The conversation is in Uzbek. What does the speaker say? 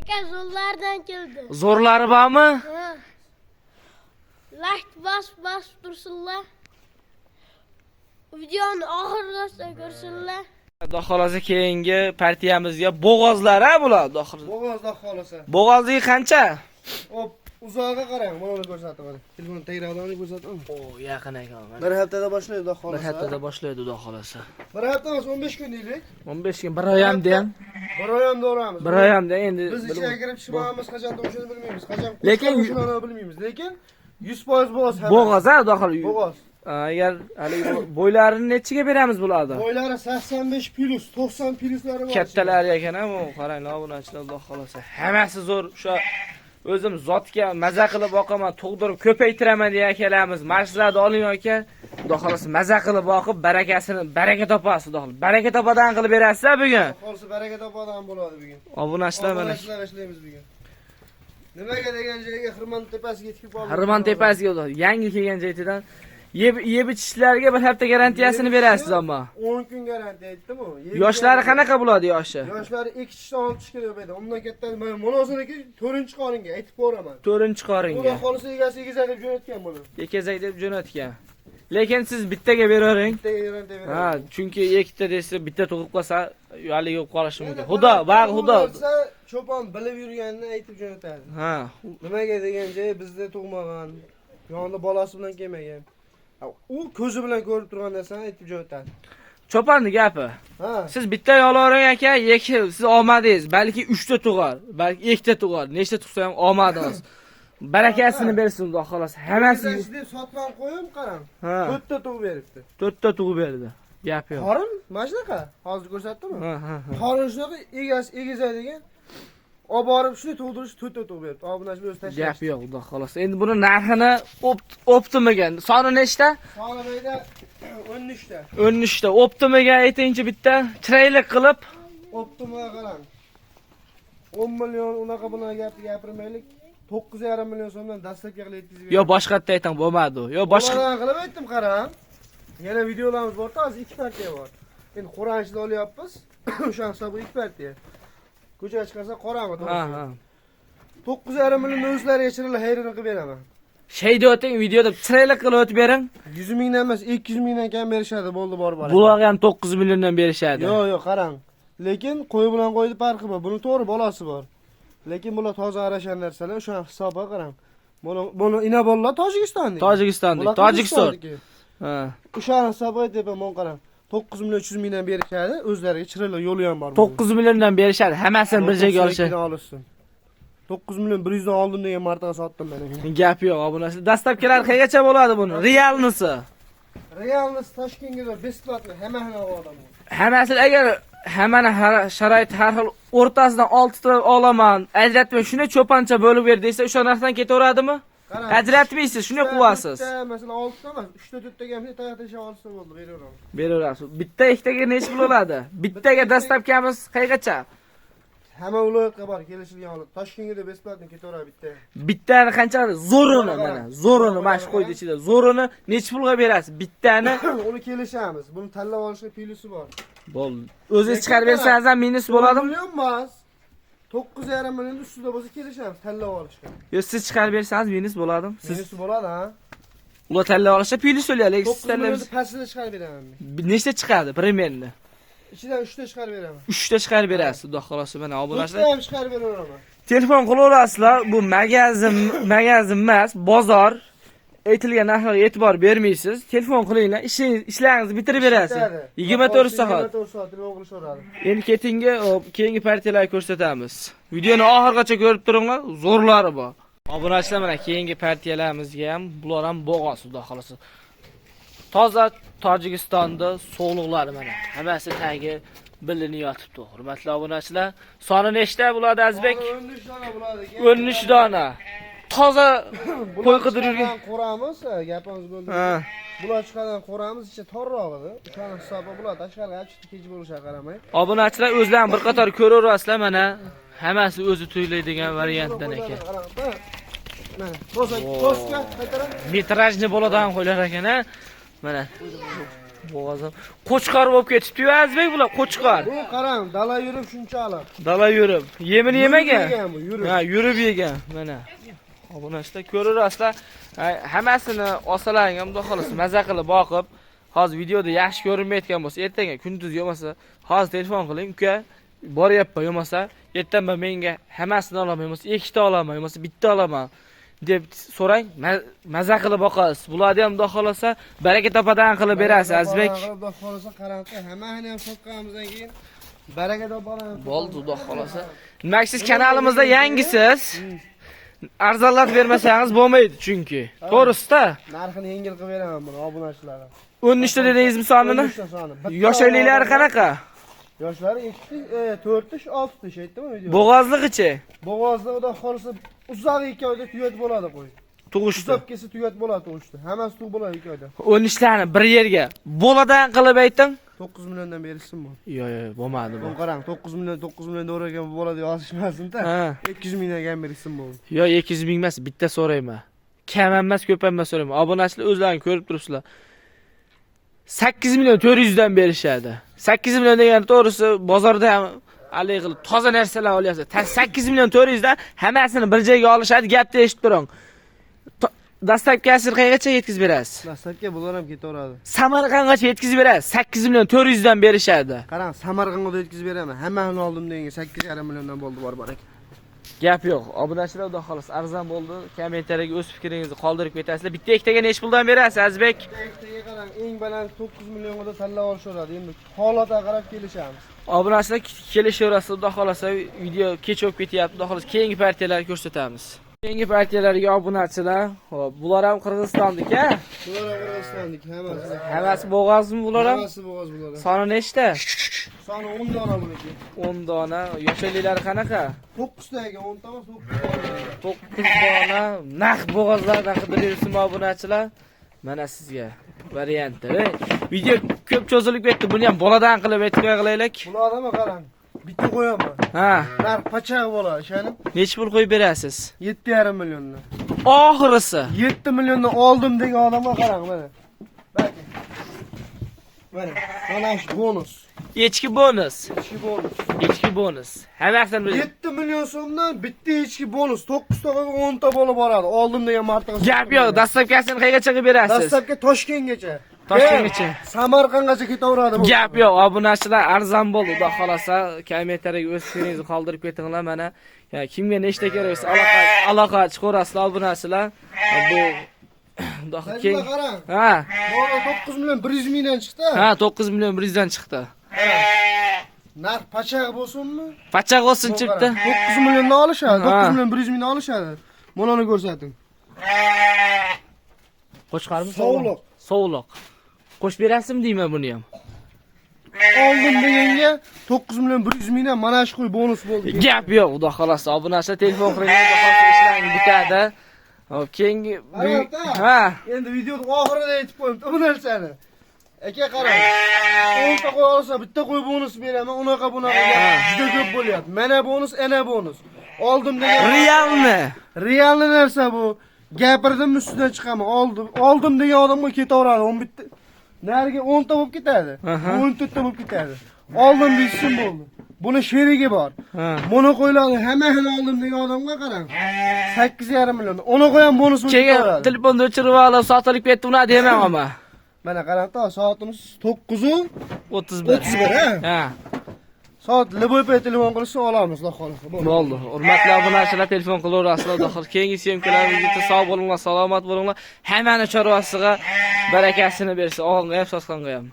aka zo'rlardan keldi. Zo'rlari bormi? Ha. Like bas tursinlar. Videoni oxirigacha ko'rsinlar. Xudo xolasa keyingi partiyamizga bo'g'ozlar ha bular. Bo'g'ozda xolasa. Bo'g'ozligi qancha? Hop, uzoqqa qarang, mana ko'rsataman. Telefon tagravani ko'rsataman. O, yaqin ekan. Bir haftada boshlaydi xudo xolasa. Bir haftada boshlaydi xudo xolasa. Bir hafta emas, 15 kun deylik. 15 kun, bir oy ham deyam. Bir oy ham do'ramiz. Bir oy ham de endi. Biz ichga kirib chiqamiz, qachon o'shani bilmaymiz. Qachon Lekin shuni bilmaymiz. Lekin 100% bo'g'oz. Bo'g'oz ha, xudo xolasa. Bo'g'oz. Agar hali bo'ylarini nechiga beramiz bularni? Bo'ylari 85 plus, 90 pluslari bor. Kattalari ekan ha, bu qaranglar, obunachilar xudo xolasa. Hammasi zo'r. O'sha o'zim zotga maza qilib boqaman, tug'dirib ko'paytiraman degan akalarimiz. Marslarni oling aka. Xudo xolasa maza qilib boqib, baraka topasiz, xudo xolasa. Baraka topadan qilib berasiz bugun. Xudo xolasa baraka topadan bo'ladi bugun. Obunachilar mana ishlaymiz bugun. Nimaga degan joyga Xirmon tepasiga yetib bordik. Xirmon tepasiga yangi kelgan joydan yeb ichishlarga bir hafta garantiyasini berasiz ammo. 10 kun garantiya aytdim-ku. Yoshlari qanaqa bo'ladi yoshi? Yoshlari 2-dan 6 kilo bo'ladi. Undan katta men munosabatga 4-qoringa aytib boraman. 4-qoringa. Xudo xolasa egasi deb jo'natgan buni. Ekazak deb jo'natgan. Lekin siz bittaga beravering. Bittaga garantiya beraman. Ha, chunki ikkita desa bitta tug'ib qolsa, hali yo'q qolishi mumkin. Xudo, bag' xudo. Cho'pon bilib yurganini aytib jo'natadi. Ha. Nimaga degan joy bizda tug'magan, yonida bolasi bilan kelmagan. U ko'zi bilan ko'rib turgan narsani aytib jo'natadi. Cho'ponni gapi. Ha. Siz bitta yolavering aka, siz omadingiz. Balki 3 ta tug'ar, balki 2 ta tug'ar. Nechta tug'sa ham omadingiz. Barakasini bersin xudo xolasa. Hammasi deb sotgan qo'yim qarang. Ha. 4 ta tug'ib beribdi. 4 ta tug'ib berdi. Gap yo'q. Qorin mana shunaqa. Hozir ko'rsatdimmi? Ha. Qorin shunaqa egizaydigan. Olib borib shuni tug'dirish 4 ta tug'ib beribdi. Obunachi o'zi tashladi. Gap yo'q xudo xolasa. Endi buni narxini optimiga. Soni nechta? Soni mayda 13 ta. 13 ta. Optimiga aytingchi bitta chiroyli qilib. Optimiga qarang. 10 million unaqa bunaqa gapirmaylik. 9,5 million so'mdan dastlabki qilib yetkazib berdim. Yo boshqatda ayting bo'lmadi. Yo boshqa qilib aytdim qarang. Yana videolarimiz bor-da, hozir 2 partiya bor. Endi Qo'ranchida olyapmiz. O'sha hisobga 2 partiya. Ko'chaga chiqarsa qorami to'g'ri. Ha. 9,5 million o'zlariga chirilib hayrini qilib beraman. Şey deyotding, videoda chiroyli qilib o'tib bering. 100 mingdan emas, 200 mingdan kam berishadi, bo'ldi borib bor. Bular ham 9 milliondan berishadi. Yo'q, qarang. Lekin qo'y bilan qo'yni farqi bor. Buni to'g'ri bolasi bor. Lekin bular toza arashan narsalar, o'sha hisobga qarang. Buni inabollar Tojikistonlik. Tojikiston. Ha. O'sha hisobga aytibman, qarang. 9 million 300 mingdan berishadi, o'zlariga chiroyli yo'li ham bor. 9 milliondan berishadi, hammasini bir joyga olishadi. 9 million 100 dan oldim degan martaga sotdim men. Gap yo'q, obunachilar. Dastlabkilar qayergacha bo'ladi buni? Realnisi. Realnisi Toshkentga besplatni hammasini olaman. Hammasi agar hammani sharoit har xil o'rtasidan 6 ta olaman, ajratmay shuni cho'pancha bo'lib ber desa, o'sha narsadan ketaveradimi? Ajratmaysiz, shuni quvasiz. Masalan 6 ta emas, 3 ta 4 ta gamni tayyorlasha olsa bo'ldi, beraveramiz. Beraverasiz. Bitta ikkitaga necha pul bo'ladi? Bittaga dastlabkamiz qayergacha? Hamma viloyatga bor, kelishilgan holat. Toshkentga besplatni ketaveradi bitta. Bittani qancha? Zo'rini mana. Zo'rini mana shu qo'ydi ichida. Zo'rini necha pulga berasiz? Bittani uni kelishamiz. Buni tanlab olishga plyusi bor. Bo'ldi. O'zingiz chiqarib bersangiz ham minus bo'ladimi? Million emas. 9,5 million ustida bo'lsa kelishamiz tanlab olishga. Yo, siz chiqarib bersangiz minus bo'ladimi? Minus bo'ladi, ha? Ular tanlab olishsa plyus o'laydi, lekin siz tanlaysiz. Pastida chiqarib beraman. Nechta chiqadi primerni? Ichidan 3 ta chiqarib beraman. 3 ta chiqarib berasiz, xudo xolasa mana obunachilar. 3 ta ham chiqarib beraman. Telefon qilaverasizlar, bu magazin emas, bozor. Aytilgan narxga e'tibor bermaysiz. Telefon qilinglar, ishlaringizni bitirib berasiz. 24 soat. 24 soat telefon qilishaveradi. Endi keyingi partiyalarni ko'rsatamiz. Videoni oxirigacha ko'rib turinglar, zo'rlari bor. Obunachilar mana keyingi partiyalarımizga ham bular ham bo'g'oz, xudo xolasa. Toza Tojikistonda so'g'liqlari mana. Hammasi tagi bilinib yotibdi. Hurmatli obunachilar, soni nechta bo'ladi Azbek? 13 dona bo'ladi. 13 dona. Toza qo'y qidirib yurgan qo'ramiz, gapimiz bo'ldi. Bular chiqargan qo'ramiz ichi torroq edi. O'shani hisobi bular tashqariga chiqib kech bo'lishiga qaramay. Obunachilar o'zlarini bir qator ko'raverasizlar mana. Hammasi o'zi to'ylaydigan variantdan ekan. Mana, to'ska qaytaran. Metrajni bo'ladigan qo'ylar ekan, ha. Mana. Bo'g'azim. Qo'chqar bo'lib ketibdi-yu, Azbek bular, qo'chqar. Bu qarang, dala yurib shuncha oladi. Dala yurib. Yemini yemagan. Bu yurib. Ha, yurib yegan. Mana. Obunachlar ko'rasizlar. Hammasini olsalar ham xudo xolasa maza qilib boqib, hozir videoda yaxshi ko'rinmayotgan bo'lsa, ertaga kunduz yomasa, hozir telefon qiling, uka, boryapman yomasa, ertaman menga hammasini olaman, yomasa ikkita olaman, yomasa bitta olaman deb so'rang, maza qilib boqasiz. Bularni ham xudo xolasa baraka topadan qilib berasiz, Azbek. Xudo xolasa qarang, hammani ham sotganimizdan keyin baraka topadan. Bo'ldi, xudo xolasa. Nima siz kanalimizda yangisiz? Arzonlar bermasangiz bo'lmaydi chunki. To'g'risi-da. Narxini yengil qilib beraman buni obunachilarga. 13 ta dedingizmi sonini? Yoshliklari qanaqa? Yoshlari 4 tish, 6 tish aytdimmi video? Bo'g'ozlig'ichi? Bo'g'ozda xudo xolasa uzoq 2 oyda tuyat bo'ladi qo'y. Tug'ishdi. Hisob kelsa tuyat bo'ladi tug'ishdi. Hammasi tug' bo'ladi 2 oyda. 13 tani bir yerga bo'ladan qilib ayting. 9 milliondan berishsin bu. Yo'q, bo'lmadi bu. Qarang, 9 million dollarga bo'ladi yozishmasin-da. Ha. 200 mingdan berishsin bu. Yo'q, 200 ming emas, bitta so'rayman. Kam emas, ko'p emas so'rayman. Obunachilar o'zlaring ko'rib turibsizlar. 8 million 400 dan berishadi. 8 million degani to'g'risi bozorda ham alay qilib toza narsalar olyapsiz. 8 million 400 dan hammasini bir joyga olishadi, gapni eshitib turing. Dastlabkasini qayergacha yetkazib berasiz? Dastlabki bular ham ketaveradi. Samarqandgacha yetkazib berasiz. 8 million 400 dan berishadi. Qarang, Samarqandga yetkazib beraman. Hammani oldim degan 8,5 milliondan bo'ldi bor ekan. Gap yo'q. Obunachilar xudo xolos arzon bo'ldi. Kommentariyaga o'z fikringizni qoldirib ketasizlar. Bitta ikkitaga necha puldan berasiz, Azbek? Ikkitaga qarang, eng baland 9 millionga tanlab olishadi. Endi holatga qarab kelishamiz. Obunachilar kelishaverasiz, xudo xolasa video kech o'tib ketyapti. Xudo xolos keyingi partiyalarni ko'rsatamiz. Keyingi partiyalarga obunachilar, hop, bular ham Qirg'izistondik-a? Bular ham Qirg'izistondik, hammasi. Hammasi bo'g'ozmi bular ham? Hammasi bo'g'oz bular. Soni nechta? Soni 10 dona buniki. 10 dona. Yoshliklari qanaqa? 9 taga 10 ta 9 dona naq bo'g'ozlardan qidiryapsiz obunachilar. Mana sizga varianti. Video ko'p cho'zilib ketdi. Buni ham boladan qilib aytib qo'yaylik. Bularni qarang. Bitta qo'yaman. Ha. Narx pachaq bo'ladi, ishonib. Necha pul qo'yib berasiz? 7,5 milliondan. Oxirisi 7 milliondan oldim degan odamga qarang mana. Bakın. Mana shu bonus. Echki bonus. Echki bonus. Echki bonus. Hammasini 7 million so'mdan bitta echki bonus. 9 ta qo'yib 10 ta bo'lib boradi. Oldim degan martaga. Gap yo'q. Dastlabkasini qayergacha qilib berasiz? Dastlabki Toshkentgacha. Toshkentgacha. Samarqandgacha ketaveradi bu. Gap yo'q. Obunachilar arzon bo'ldi. Xudo xolasa kommentariyaga o'z fikringizni qoldirib ketinglar. Mana kimga nechta kerak bo'lsa aloqa chiqarasizlar obunachilar. Bu Keng. Ha. Mana 9 million 100 mingdan chiqdi. Ha, 9 million 100 dan chiqdi. Narx pachaq bo'lsinmi? Pachaq bo'lsin chiqdi. 9 milliondan olishadi. 9 million 100 mingdan olishadi. Bunani ko'rsating. Qo'shqarmi? Sovuqliq. Sovuqliq. Qo'shib berasizmi deyman buni ham. Oldim deganga 9 million 100 mingdan mana shu qo'y bonus bo'ldi. Gap yo'q, xudo xolasa obunachilar telefon qiling, xudo xolasa ishlaringiz bitadi. Hop, keyingi ha, endi videoning oxirida aytib qo'ydim bu narsani. Aka qarang. 10 ta qo'y olsa bitta qo'y bonus beraman, unaqa bunaqa juda ko'p bo'lyapti. Mana bonus, ana bonus. Oldim degan realni. Realni narsa bu. Gapirdim ustidan chiqaman. Oldim degan odamga ketaveradi. 10 bitta. Nariga 10 ta bo'lib ketadi. 14 ta bo'lib ketadi. Oldim bitsin bo'ldi. Buni sherigi bor. Buni qo'ylarni hammasini oldim degan odamga qarang. 8,5 million. Uni qo'yam bonus bo'lib ketadi. Telefonni o'chirib olib sotilib ketdi, uni deyman ama. Mana qarang-da, soatimiz 9:31. Ha. Soat liboy telefon qilsa olamiz, xudo xolasa. Bo'ldi. Hurmatli obunachilar, telefon qilaverasizlar. Xudo xolasa keyingi syomkalaringizda sog' bo'linglar, salomat bo'linglar. Hammani chorvasiga barakasini bersin. Og'inga ham, sosqonga ham.